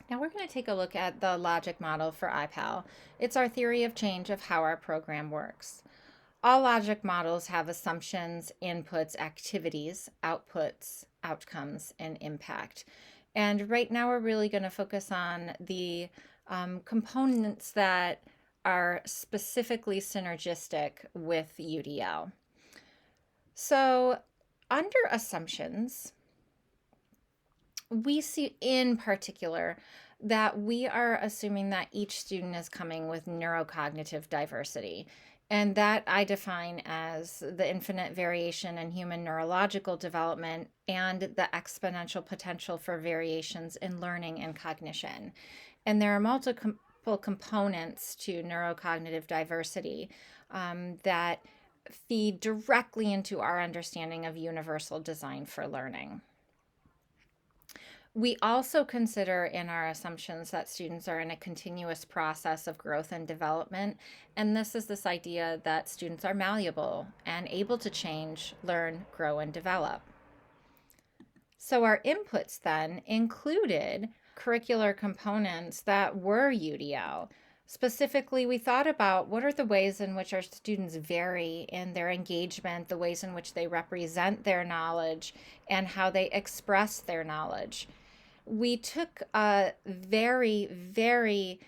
Now we're going to take a look at the logic model for IPAL. It's our theory of change of how our program works. All logic models have assumptions, inputs, activities, outputs, outcomes, and impact. And right now we're really going to focus on the components that are specifically synergistic with UDL. So under assumptions, we see in particular that we are assuming that each student is coming with neurocognitive diversity. And that I define as the infinite variation in human neurological development and the exponential potential for variations in learning and cognition. And there are multiple components to neurocognitive diversity that feed directly into our understanding of universal design for learning. We also consider in our assumptions that students are in a continuous process of growth and development. And this is this idea that students are malleable and able to change, learn, grow, and develop. So our inputs then included curricular components that were UDL. Specifically, we thought about what are the ways in which our students vary in their engagement, the ways in which they represent their knowledge, and how they express their knowledge. We took a very, very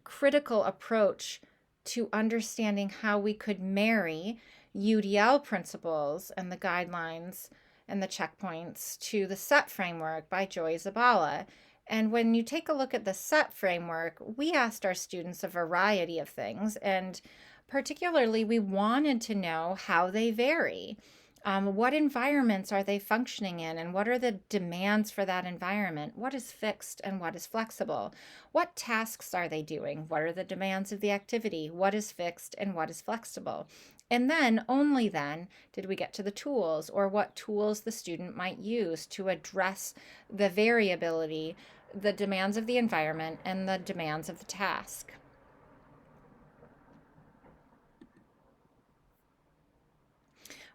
critical approach to understanding how we could marry UDL principles and the guidelines and the checkpoints to the SET framework by Joy Zabala. And when you take a look at the SET framework, we asked our students a variety of things, and particularly we wanted to know how they vary. What environments are they functioning in, and what are the demands for that environment? What is fixed and what is flexible? What tasks are they doing? What are the demands of the activity? What is fixed and what is flexible? And then, only then, did we get to the tools, or what tools the student might use to address the variability, the demands of the environment, and the demands of the task.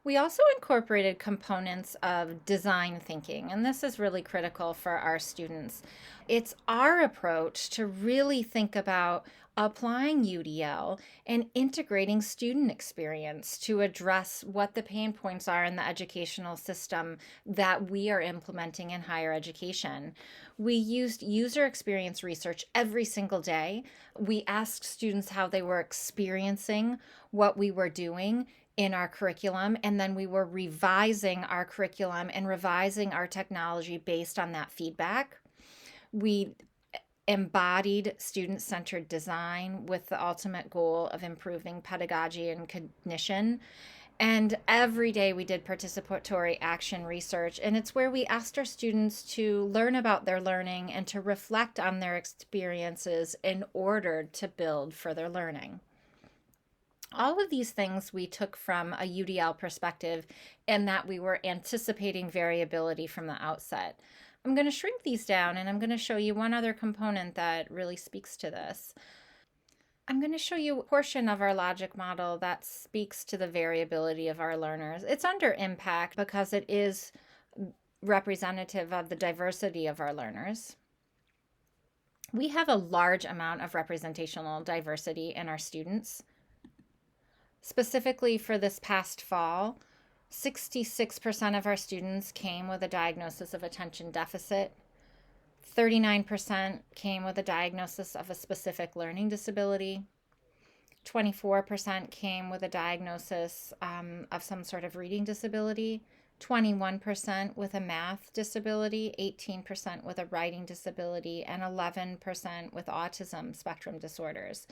We also incorporated components of design thinking, and this is really critical for our students. It's our approach to really think about applying UDL and integrating student experience to address what the pain points are in the educational system that we are implementing in higher education. We used user experience research every single day. We asked students how they were experiencing what we were doing in our curriculum, and then we were revising our curriculum and revising our technology based on that feedback. We embodied student-centered design with the ultimate goal of improving pedagogy and cognition. And every day we did participatory action research, and it's where we asked our students to learn about their learning and to reflect on their experiences in order to build further learning. All of these things we took from a UDL perspective, in that we were anticipating variability from the outset. I'm going to shrink these down, and I'm going to show you one other component that really speaks to this. I'm going to show you a portion of our logic model that speaks to the variability of our learners. It's under impact because it is representative of the diversity of our learners. We have a large amount of representational diversity in our students. Specifically for this past fall, 66% of our students came with a diagnosis of attention deficit. 39% came with a diagnosis of a specific learning disability. 24% came with a diagnosis of some sort of reading disability. 21% with a math disability, 18% with a writing disability, and 11% with autism spectrum disorders.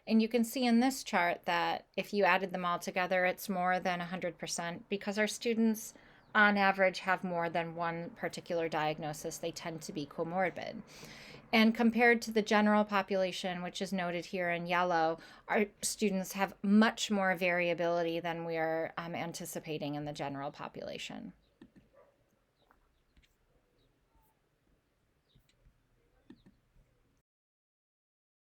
And you can see in this chart that if you added them all together, it's more than 100%, because our students on average have more than one particular diagnosis. They tend to be comorbid. And compared to the general population, which is noted here in yellow, our students have much more variability than we are anticipating in the general population.